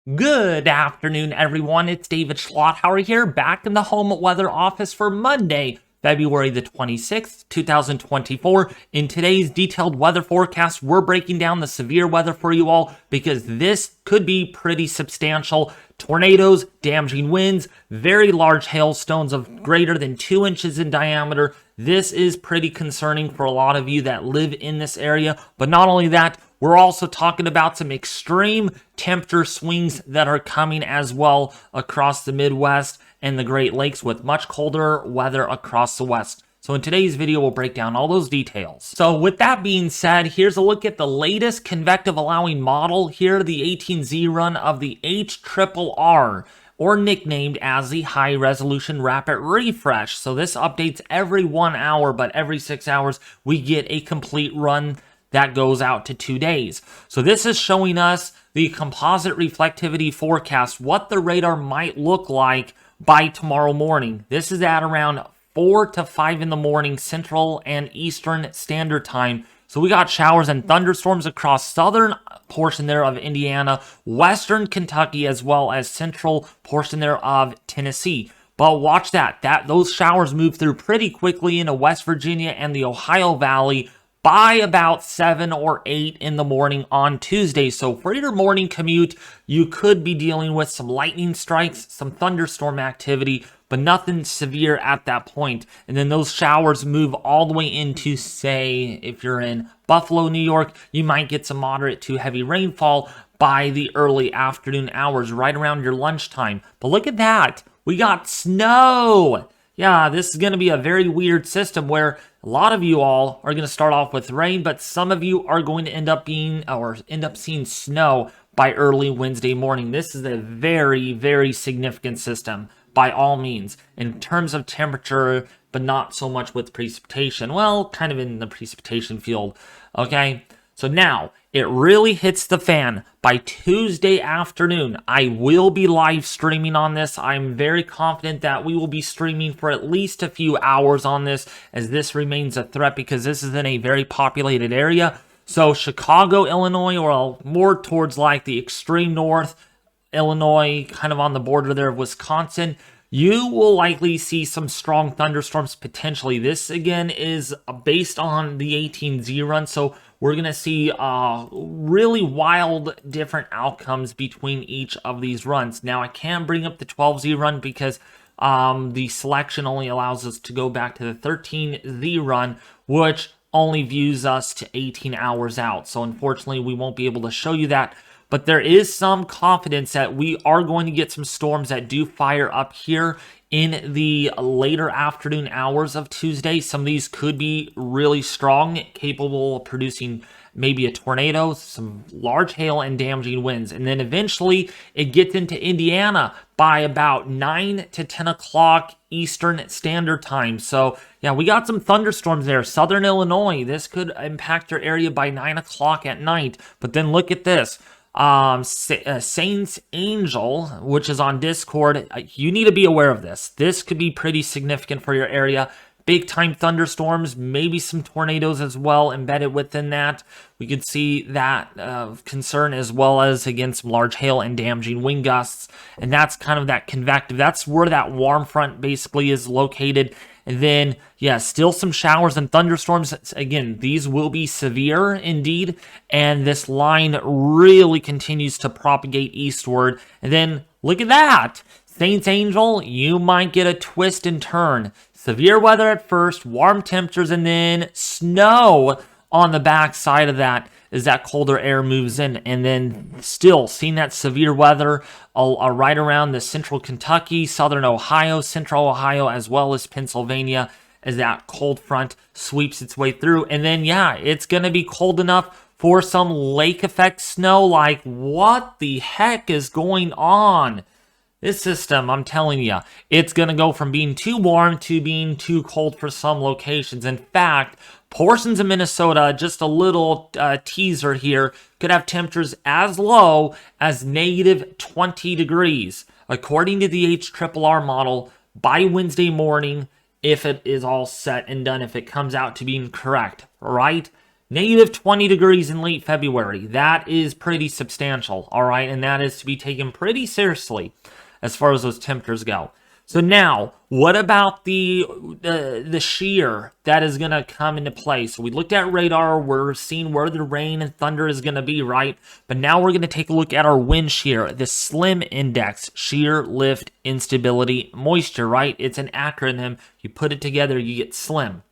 Good afternoon, everyone. It's David Schlotthauer here, back in the home weather office for Monday, February the 26th, 2024. In today's detailed weather forecast, we're breaking down the severe weather for you all because this could be pretty substantial. Tornadoes, damaging winds, very large hailstones of greater than 2 inches in diameter. This is pretty concerning for a lot of you that live in this area. But not only that, we're also talking about some extreme temperature swings that are coming as well across the Midwest and the Great Lakes, with much colder weather across the West. So in today's video, we'll break down all those details. So with that being said, here's a look at the latest convective allowing model. Here, the 18Z run of the HRRR, or nicknamed as the High Resolution Rapid Refresh. So this updates every 1 hour, but every 6 hours, we get a complete run that goes out to 2 days. So this is showing us the composite reflectivity forecast, what the radar might look like by tomorrow morning. This is at around 4 to 5 in the morning, Central and Eastern Standard Time. So we got showers and thunderstorms across southern portion there of Indiana, western Kentucky, as well as central portion there of Tennessee. But watch that those showers move through pretty quickly into West Virginia and the Ohio Valley by about 7 or 8 in the morning on Tuesday. So for your morning commute, you could be dealing with some lightning strikes, some thunderstorm activity, but nothing severe at that point. And then those showers move all the way into, say, if you're in Buffalo, New York, you might get some moderate to heavy rainfall by the early afternoon hours, right around your lunchtime. But look at that. We got snow. Yeah, this is going to be a very weird system where a lot of you all are going to start off with rain, but some of you are going to end up seeing snow by early Wednesday morning. This is a very, very significant system by all means in terms of temperature, but not so much with precipitation. Well, kind of in the precipitation field, okay? So now, it really hits the fan by Tuesday afternoon. I will be live streaming on this. I'm very confident that we will be streaming for at least a few hours on this, as this remains a threat because this is in a very populated area. So Chicago, Illinois, or more towards like the extreme north, Illinois, kind of on the border there of Wisconsin, you will likely see some strong thunderstorms potentially. This, again, is based on the 18Z run, so we're going to see really wild different outcomes between each of these runs. Now, I can bring up the 12Z run because the selection only allows us to go back to the 13Z run, which only views us to 18 hours out. So, unfortunately, we won't be able to show you that. But there is some confidence that we are going to get some storms that do fire up here in the later afternoon hours of Tuesday. Some of these could be really strong, capable of producing maybe a tornado, some large hail, and damaging winds. And then eventually it gets into Indiana by about 9 to 10 o'clock Eastern Standard Time. So yeah, we got some thunderstorms there. Southern Illinois, this could impact your area by 9 o'clock at night. But then look at this. Saints Angel, which is on Discord, you need to be aware of this. This could be pretty significant for your area. Big time thunderstorms, maybe some tornadoes as well embedded within that. We could see that concern, as well as, again, some large hail and damaging wind gusts. And that's kind of that convective. That's where that warm front basically is located. And then, yeah, still some showers and thunderstorms. Again, these will be severe indeed. And this line really continues to propagate eastward. And then, look at that. Saints Angel, you might get a twist and turn. Severe weather at first, warm temperatures, and then snow on the back side of that as that colder air moves in. And then still seeing that severe weather right around the central Kentucky, southern Ohio, central Ohio, as well as Pennsylvania, as that cold front sweeps its way through. And then, yeah, it's going to be cold enough for some lake effect snow. Like, what the heck is going on? This system, I'm telling you, it's going to go from being too warm to being too cold for some locations. In fact, portions of Minnesota, just a little teaser here, could have temperatures as low as negative 20 degrees, according to the HRRR model, by Wednesday morning, if it is all set and done, if it comes out to being correct, right? Negative 20 degrees in late February. That is pretty substantial, all right? And that is to be taken pretty seriously as far as those temperatures go. So now, what about the shear that is going to come into play? So we looked at radar. We're seeing where the rain and thunder is going to be, right? But now we're going to take a look at our wind shear, the SLIM index, shear, lift, instability, moisture, right? It's an acronym. You put it together, you get SLIM.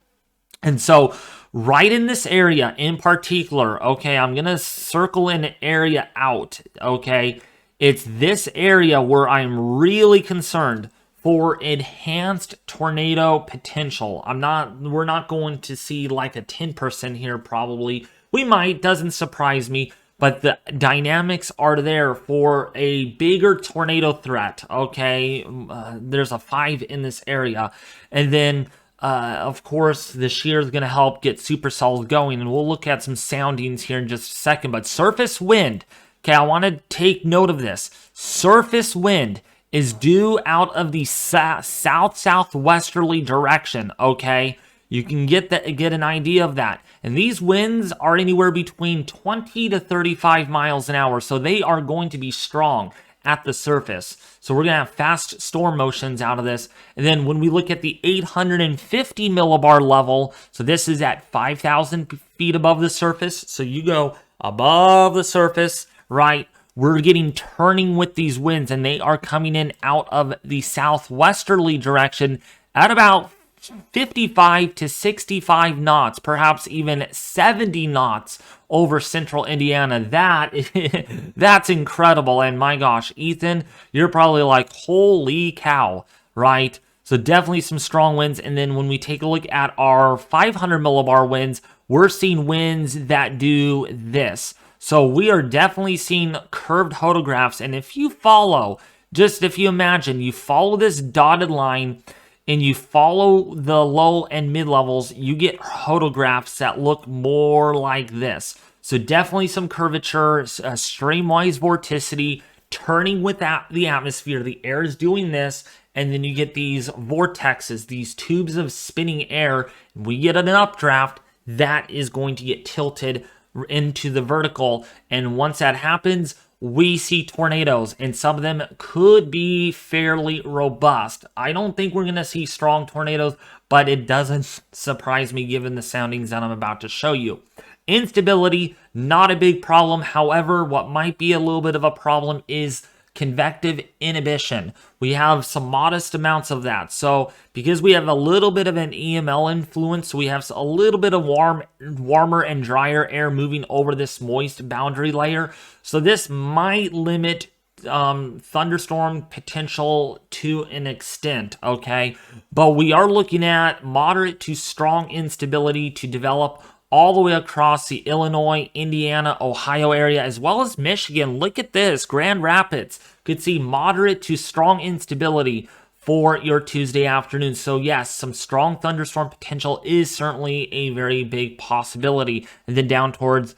And so right in this area in particular, okay, I'm going to circle an area out, okay? It's this area where I'm really concerned for enhanced tornado potential. We're not going to see like a 10% here probably. We might, doesn't surprise me, but the dynamics are there for a bigger tornado threat, okay? There's a 5 in this area. And then, of course, the shear is going to help get supercells going, and we'll look at some soundings here in just a second. But surface wind, okay, I want to take note of this. Surface wind is due out of the south-southwesterly direction, okay? You can get an idea of that. And these winds are anywhere between 20 to 35 miles an hour, so they are going to be strong at the surface. So we're going to have fast storm motions out of this. And then when we look at the 850 millibar level, so this is at 5,000 feet above the surface. So you go above the surface, right? We're getting turning with these winds, and they are coming in out of the southwesterly direction at about 55 to 65 knots, perhaps even 70 knots over central Indiana. That's incredible. And my gosh, Ethan, you're probably like, holy cow, right? So definitely some strong winds. And then when we take a look at our 500 millibar winds, we're seeing winds that do this. So we are definitely seeing curved photographs. And if you follow, just if you imagine, you follow this dotted line and you follow the low and mid levels, you get photographs that look more like this. So definitely some curvature, streamwise vorticity, turning with the atmosphere. The air is doing this, and then you get these vortexes, these tubes of spinning air. We get an updraft that is going to get tilted into the vertical, and once that happens, we see tornadoes, and some of them could be fairly robust. I don't think we're going to see strong tornadoes, but it doesn't surprise me given the soundings that I'm about to show you. Instability, not a big problem. However, what might be a little bit of a problem is convective inhibition. We have some modest amounts of that. So because we have a little bit of an EML influence, we have a little bit of warmer and drier air moving over this moist boundary layer. So this might limit thunderstorm potential to an extent, okay? But we are looking at moderate to strong instability to develop all the way across the Illinois, Indiana, Ohio area, as well as Michigan. Look at this, Grand Rapids. Could see moderate to strong instability for your Tuesday afternoon. So yes, some strong thunderstorm potential is certainly a very big possibility. And then down towards,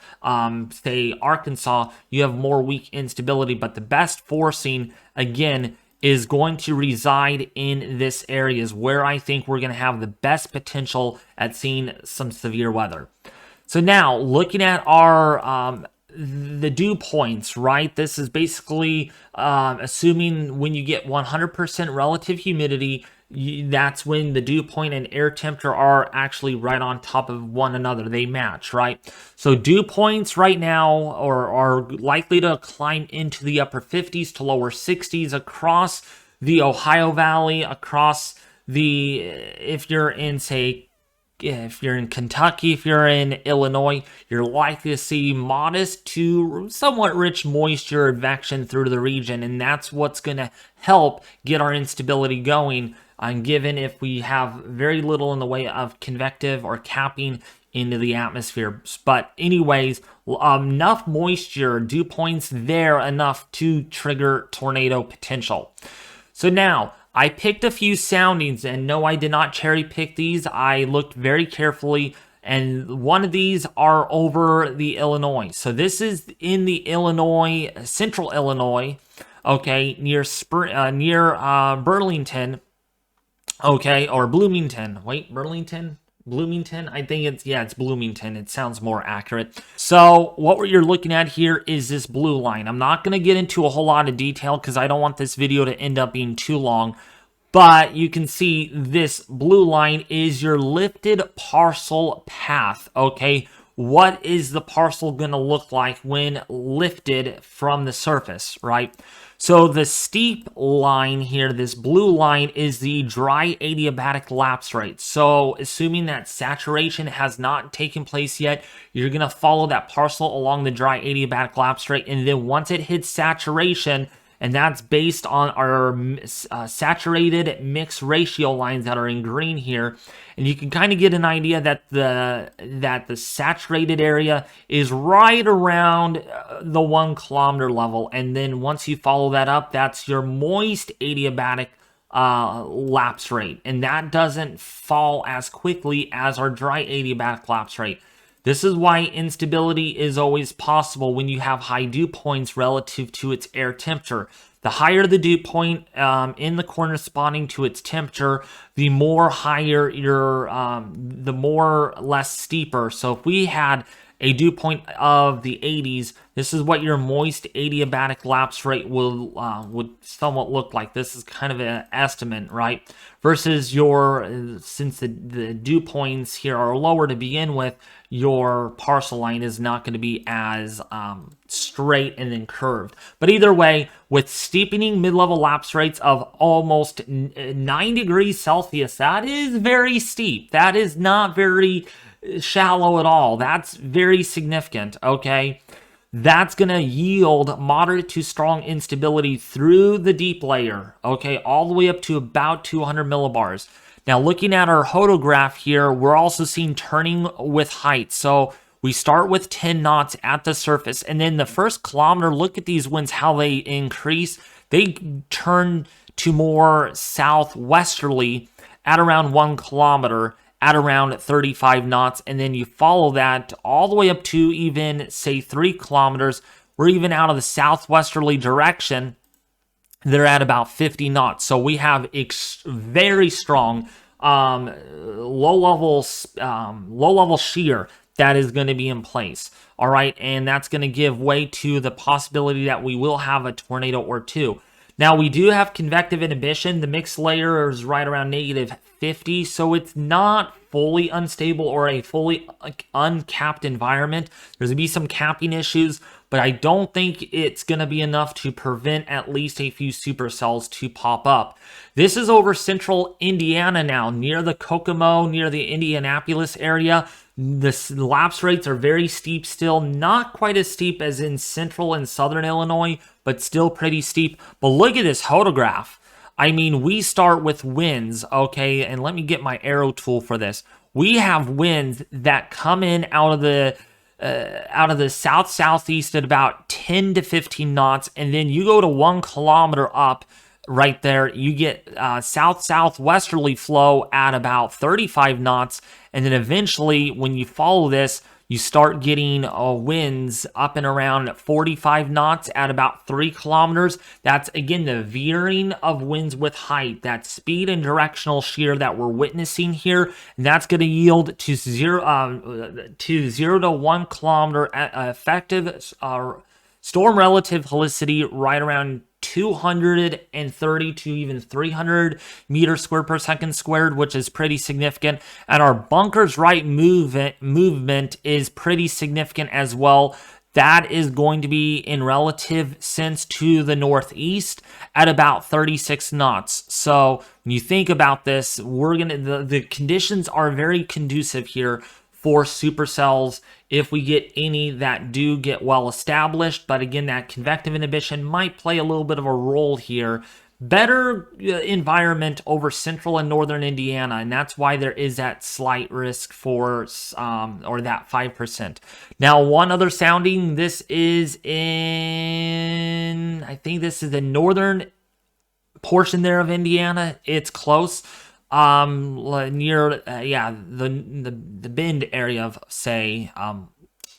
say, Arkansas, you have more weak instability. But the best forcing, again, is going to reside in this area, is where I think we're going to have the best potential at seeing some severe weather. So now, looking at our the dew points, right? This is basically assuming when you get 100% relative humidity, that's when the dew point and air temperature are actually right on top of one another. They match, right? So dew points right now are likely to climb into the upper 50s to lower 60s across the Ohio Valley, across the, if you're in, say, if you're in Kentucky, if you're in Illinois, you're likely to see modest to somewhat rich moisture advection through the region, and that's what's going to help get our instability going. Given if we have very little in the way of convective or capping into the atmosphere. But anyways, enough moisture, dew points there enough to trigger tornado potential. So now, I picked a few soundings, and no, I did not cherry pick these. I looked very carefully, and one of these are over the Illinois. So this is in the Illinois, central Illinois, okay, near Burlington. Okay, or Bloomington. Wait, Burlington? Bloomington. I think it's Bloomington. It sounds more accurate. So what you're looking at here is this blue line. I'm not going to get into a whole lot of detail because I don't want this video to end up being too long. But you can see this blue line is your lifted parcel path, okay? What is the parcel going to look like when lifted from the surface, right? So the steep line here, this blue line, is the dry adiabatic lapse rate. So assuming that saturation has not taken place yet, you're going to follow that parcel along the dry adiabatic lapse rate. And then once it hits saturation, and that's based on our saturated mix ratio lines that are in green here. And you can kind of get an idea that the saturated area is right around the 1 kilometer level. And then once you follow that up, that's your moist adiabatic lapse rate. And that doesn't fall as quickly as our dry adiabatic lapse rate. This is why instability is always possible when you have high dew points relative to its air temperature. The higher the dew point in the corresponding to its temperature, the more higher the more less steeper. So if we had a dew point of the 80s, this is what your moist adiabatic lapse rate would somewhat look like. This is kind of an estimate, right? Versus since the dew points here are lower to begin with, your parcel line is not going to be as straight and then curved. But either way, with steepening mid-level lapse rates of almost 9 degrees Celsius, that is very steep. That is not very shallow at all. That's very significant, okay? That's going to yield moderate to strong instability through the deep layer, okay, all the way up to about 200 millibars. Now, looking at our hodograph here, we're also seeing turning with height. So we start with 10 knots at the surface, and then the first kilometer, look at these winds, how they increase. They turn to more southwesterly at around 1 kilometer, at around 35 knots, and then you follow that all the way up to even, say, 3 kilometers. We're even out of the southwesterly direction. They're at about 50 knots. So we have very strong low-level shear that is going to be in place. All right, and that's going to give way to the possibility that we will have a tornado or two. Now, we do have convective inhibition. The mixed layer is right around negative 50, so it's not fully unstable or a fully uncapped environment. There's going to be some capping issues, but I don't think it's going to be enough to prevent at least a few supercells to pop up. This is over central Indiana now, near the Kokomo, near the Indianapolis area. The lapse rates are very steep still, not quite as steep as in central and southern Illinois, but still pretty steep. But look at this hodograph. I mean, we start with winds, okay, and let me get my arrow tool for this. We have winds that come in out of the south-southeast at about 10 to 15 knots, and then you go to 1 kilometer up right there, you get south-southwesterly flow at about 35 knots, and then eventually, when you follow this, you start getting winds up and around 45 knots at about 3 kilometers. That's, again, the veering of winds with height, that speed and directional shear that we're witnessing here. And that's going to yield to 0 to 1 kilometer effective storm relative helicity right around 230 to even 300 meters squared per second squared, which is pretty significant. And our bunker's right movement is pretty significant as well. That is going to be in relative sense to the northeast at about 36 knots. So when you think about this, the conditions are very conducive here for supercells if we get any that do get well established. But again, that convective inhibition might play a little bit of a role here. Better environment over central and northern Indiana, and that's why there is that slight risk for, or that 5%. Now, one other sounding, this is in, I think this is the northern portion there of Indiana. It's close. Near the Bend area of, say,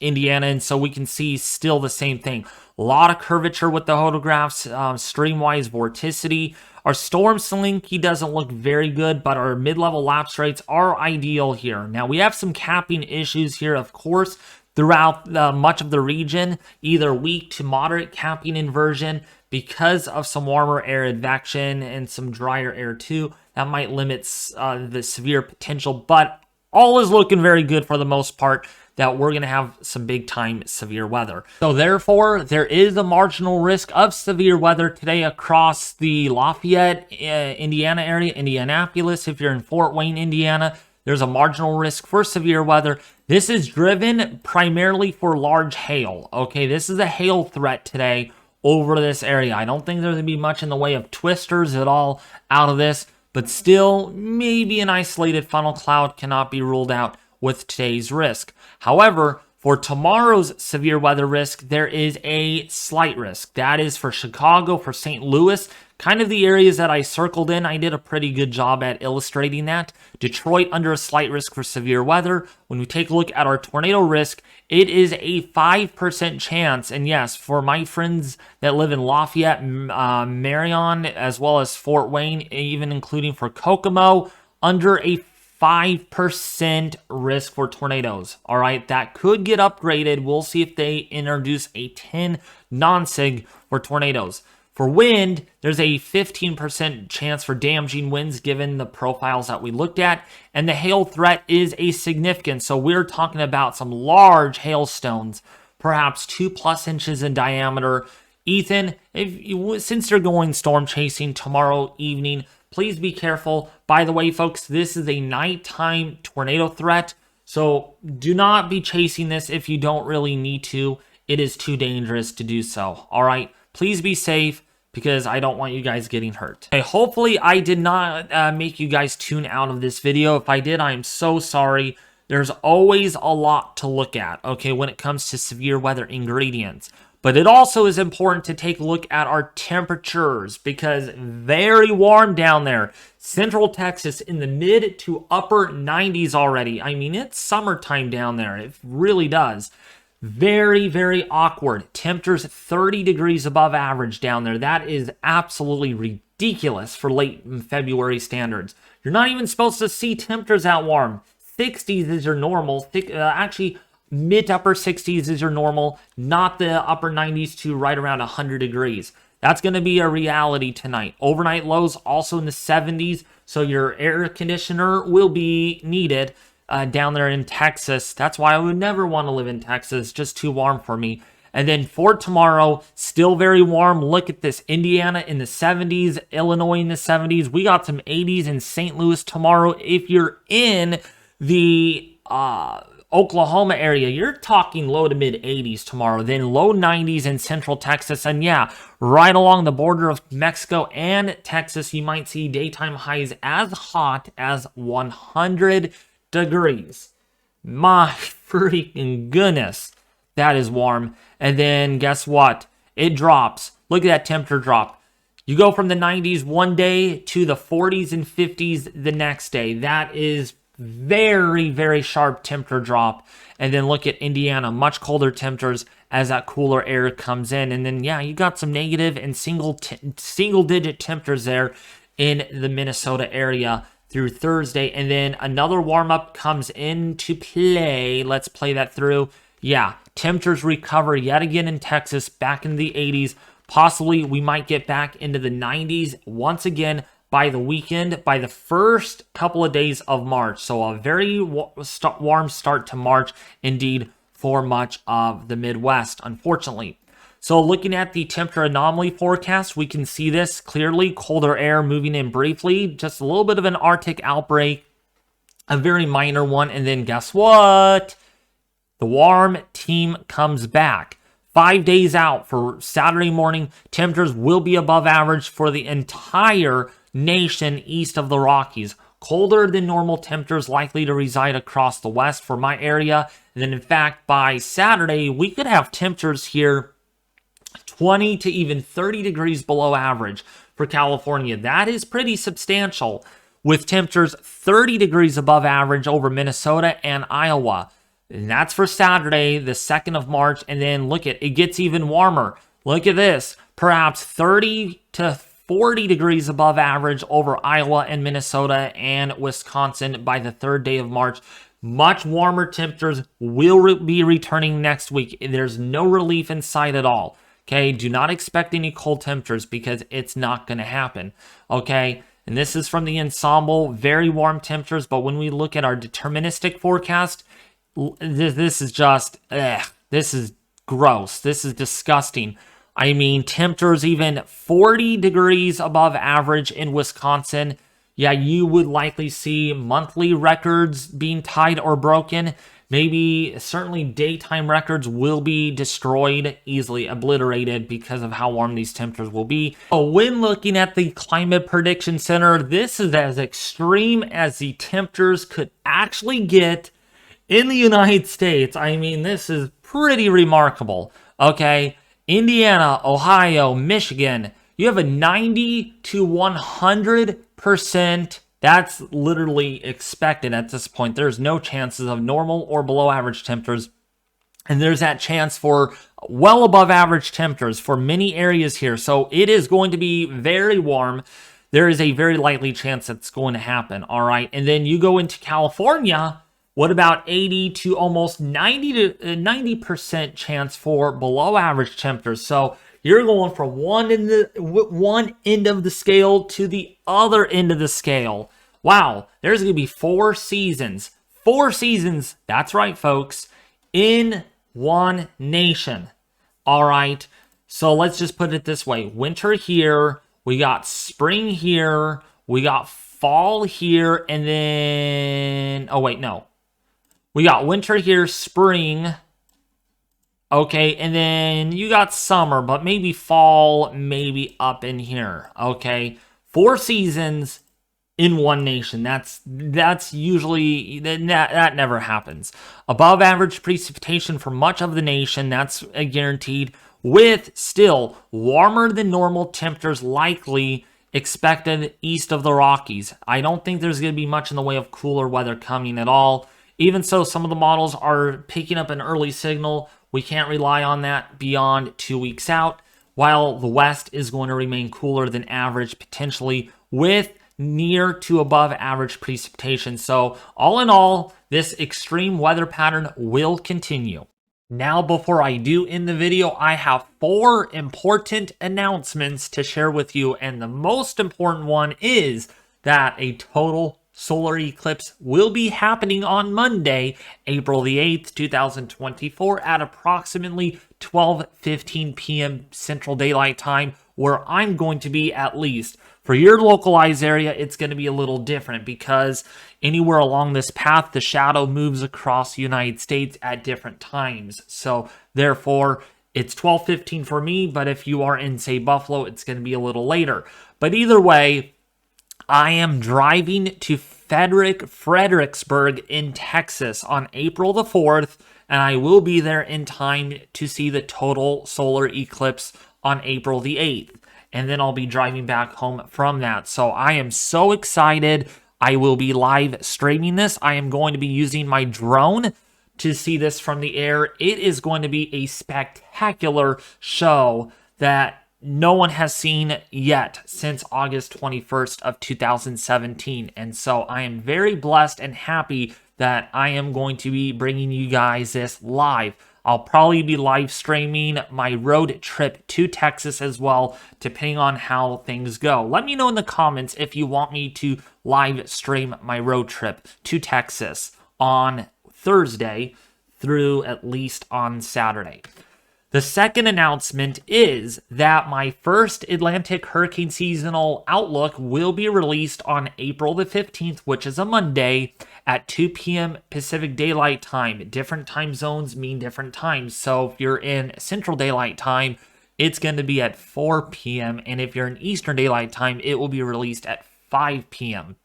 Indiana, and so we can see still the same thing. A lot of curvature with the photographs, streamwise vorticity. Our storm slinky doesn't look very good, but our mid-level lapse rates are ideal here. Now, we have some capping issues here, of course, throughout much of the region, either weak to moderate capping inversion because of some warmer air advection and some drier air too. That might limit the severe potential, but all is looking very good for the most part that we're going to have some big time severe weather. So therefore, there is a marginal risk of severe weather today across the Lafayette, Indiana area, Indianapolis. If you're in Fort Wayne, Indiana, there's a marginal risk for severe weather. This is driven primarily for large hail. Okay, this is a hail threat today over this area. I don't think there's going to be much in the way of twisters at all out of this, but still, maybe an isolated funnel cloud cannot be ruled out with today's risk. However, for tomorrow's severe weather risk, there is a slight risk. That is for Chicago, for St. Louis, kind of the areas that I circled in. I did a pretty good job at illustrating that. Detroit under a slight risk for severe weather. When we take a look at our tornado risk, it is a 5% chance. And yes, for my friends that live in Lafayette, Marion, as well as Fort Wayne, even including for Kokomo, under a 5% risk for tornadoes. All right, that could get upgraded. We'll see if they introduce a 10 non-sig for tornadoes. For wind, there's a 15% chance for damaging winds given the profiles that we looked at, and the hail threat is a significant. So we're talking about some large hailstones, perhaps 2+ inches in diameter. Ethan, since you're going storm chasing tomorrow evening, please be careful. By the way, folks, this is a nighttime tornado threat, so do not be chasing this if you don't really need to. It is too dangerous to do so. All right, please be safe because I don't want you guys getting hurt. Okay, hopefully I did not make you guys tune out of this video. If I did, I'm so sorry. There's always a lot to look at, okay, when it comes to severe weather ingredients. But it also is important to take a look at our temperatures because very warm down there. Central Texas in the mid to upper 90s already. I mean, it's summertime down there. It really does. Very, very awkward. Temperatures 30 degrees above average down there. That is absolutely ridiculous for late February standards. You're not even supposed to see temperatures that warm. 60s is your normal. Actually, mid to upper 60s is your normal, not the upper 90s to right around 100 degrees. That's going to be a reality tonight. Overnight lows also in the 70s, so your air conditioner will be needed down there in Texas. That's why I would never want to live in Texas, just too warm for me. And then for tomorrow, still very warm. Look at this, Indiana in the 70s, Illinois in the 70s. We got some 80s in St. Louis tomorrow. If you're in the Oklahoma area, you're talking low to mid 80s tomorrow, then low 90s in central Texas, and yeah, right along the border of Mexico and Texas, you might see daytime highs as hot as 100 degrees. My freaking goodness, that is warm. And then guess what? It drops. Look at that temperature drop. You go from the 90s one day to the 40s and 50s the next day. That is very, very sharp temperature drop. And then look at Indiana, much colder temperatures as that cooler air comes in. And then, yeah, you got some negative and single digit temperatures there in the Minnesota area through Thursday. And then another warm up comes into play. Let's play that through. Yeah, temperatures recover yet again in Texas, back in the 80s. Possibly we might get back into the 90s once again by the weekend, by the first couple of days of March. So a very warm start to March indeed for much of the Midwest, unfortunately. So looking at the temperature anomaly forecast, we can see this clearly. Colder air moving in briefly, just a little bit of an Arctic outbreak, a very minor one. And then guess what? The warm team comes back. 5 days out for Saturday morning, temperatures will be above average for the entire nation east of the Rockies. Colder than normal temperatures likely to reside across the west for my area. And then in fact, by Saturday, we could have temperatures here 20 to even 30 degrees below average for California. That is pretty substantial, with temperatures 30 degrees above average over Minnesota and Iowa. And that's for Saturday, the 2nd of March. And then look at it gets even warmer. Look at this. Perhaps 30 to 40 degrees above average over Iowa and Minnesota and Wisconsin by the 3rd day of March. Much warmer temperatures will be returning next week. There's no relief in sight at all. Okay, do not expect any cold temperatures because it's not going to happen. Okay, and this is from the ensemble, very warm temperatures. But when we look at our deterministic forecast, this is just, this is gross. This is disgusting. I mean, temperatures even 40 degrees above average in Wisconsin. Yeah, you would likely see monthly records being tied or broken. Maybe, certainly daytime records will be destroyed, easily obliterated because of how warm these temperatures will be. So when looking at the Climate Prediction Center, this is as extreme as the temperatures could actually get in the United States. I mean, this is pretty remarkable. Okay, Indiana, Ohio, Michigan, you have a 90 to 100%. That's literally expected at this point. There's no chances of normal or below average temperatures. And there's that chance for well above average temperatures for many areas here. So it is going to be very warm. There is a very likely chance that's going to happen. All right. And then you go into California. What about 80 to almost 90% chance for below average temperatures? So you're going from one end of the scale to the other end of the scale. Wow, there's going to be 4 seasons. 4 seasons, that's right, folks, in one nation. All right, so let's just put it this way. Winter here, we got spring here, we got fall here, and then... Oh, wait, no. We got winter here, spring... Okay, and then you got summer, but maybe fall, maybe up in here. Okay, 4 seasons in one nation. That's usually, that never happens. Above average precipitation for much of the nation, that's guaranteed, with still warmer than normal temperatures likely expected east of the Rockies. I don't think there's going to be much in the way of cooler weather coming at all. Even so, some of the models are picking up an early signal. We can't rely on that beyond 2 weeks out, while the West is going to remain cooler than average, potentially with near to above average precipitation. So all in all, this extreme weather pattern will continue. Now, before I do end the video, I have 4 important announcements to share with you. And the most important one is that a total solar eclipse will be happening on Monday, April the 8th, 2024 at approximately 12:15 p.m. Central Daylight Time, where I'm going to be at least. For your localized area, it's going to be a little different because anywhere along this path, the shadow moves across the United States at different times. So therefore, it's 12:15 for me, but if you are in, say, Buffalo, it's going to be a little later. But either way, I am driving to Fredericksburg in Texas on April the 4th, and I will be there in time to see the total solar eclipse on April the 8th. And then I'll be driving back home from that. So I am so excited. I will be live streaming this. I am going to be using my drone to see this from the air. It is going to be a spectacular show that no one has seen yet since August 21st of 2017. And so I am very blessed and happy that I am going to be bringing you guys this live. I'll probably be live streaming my road trip to Texas as well, depending on how things go. Let me know in the comments if you want me to live stream my road trip to Texas on Thursday through at least on Saturday. The second announcement is that my first Atlantic Hurricane Seasonal Outlook will be released on April the 15th, which is a Monday, at 2 p.m. Pacific Daylight Time. Different time zones mean different times. So if you're in Central Daylight Time, it's going to be at 4 p.m. And if you're in Eastern Daylight Time, it will be released at 5 p.m.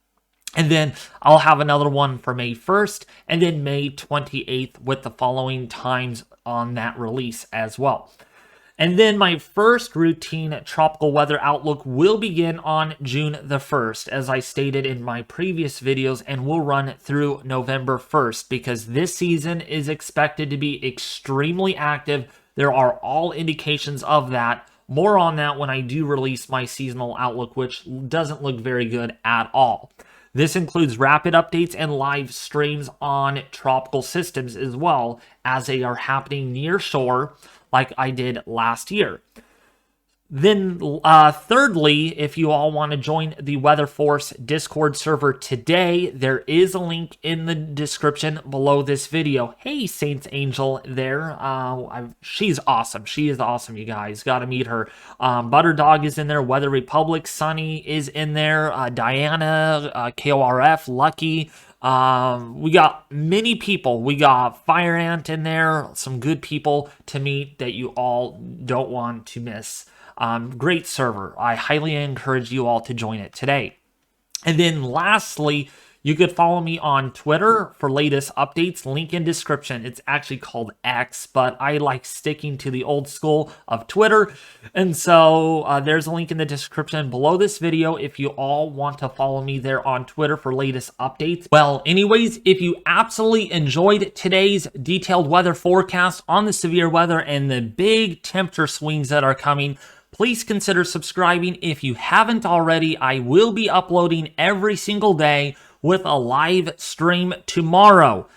And then I'll have another one for May 1st and then May 28th with the following times on that release as well. And then my first routine tropical weather outlook will begin on June the 1st, as I stated in my previous videos, and will run through November 1st, because this season is expected to be extremely active. There are all indications of that. More on that when I do release my seasonal outlook, which doesn't look very good at all. This includes rapid updates and live streams on tropical systems as well, as they are happening near shore, like I did last year. Then, thirdly, if you all want to join the Weather Force Discord server today, there is a link in the description below this video. Hey, Saints Angel there. She's awesome. She is awesome, you guys. Got to meet her. Butterdog is in there. Weather Republic. Sunny is in there. Diana, KORF, Lucky. We got many people. We got Fire Ant in there. Some good people to meet that you all don't want to miss. Great server. I highly encourage you all to join it today. And then lastly, you could follow me on Twitter for latest updates. Link in description. It's actually called X, but I like sticking to the old school of Twitter. And so there's a link in the description below this video if you all want to follow me there on Twitter for latest updates. Well, anyways, if you absolutely enjoyed today's detailed weather forecast on the severe weather and the big temperature swings that are coming, please consider subscribing if you haven't already. I will be uploading every single day with a live stream tomorrow.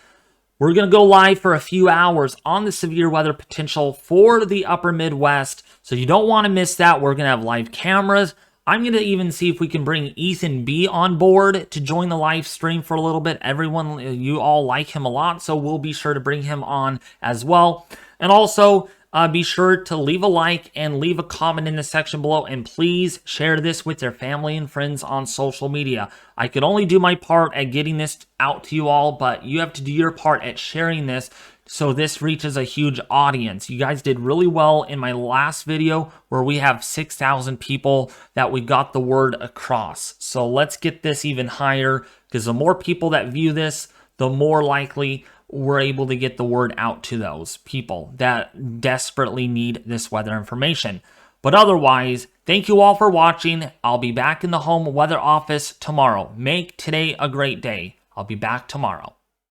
We're going to go live for a few hours on the severe weather potential for the upper Midwest, so you don't want to miss that. We're going to have live cameras. I'm going to even see if we can bring Ethan B on board to join the live stream for a little bit. Everyone, you all like him a lot, so we'll be sure to bring him on as well. And also, be sure to leave a like and leave a comment in the section below, and please share this with your family and friends on social media. I could only do my part at getting this out to you all, but you have to do your part at sharing this so this reaches a huge audience. You guys did really well in my last video where we have 6,000 people that we got the word across. So let's get this even higher, because the more people that view this, the more likely we're able to get the word out to those people that desperately need this weather information. But otherwise, thank you all for watching. I'll be back in the home weather office tomorrow. Make today a great day. I'll be back tomorrow.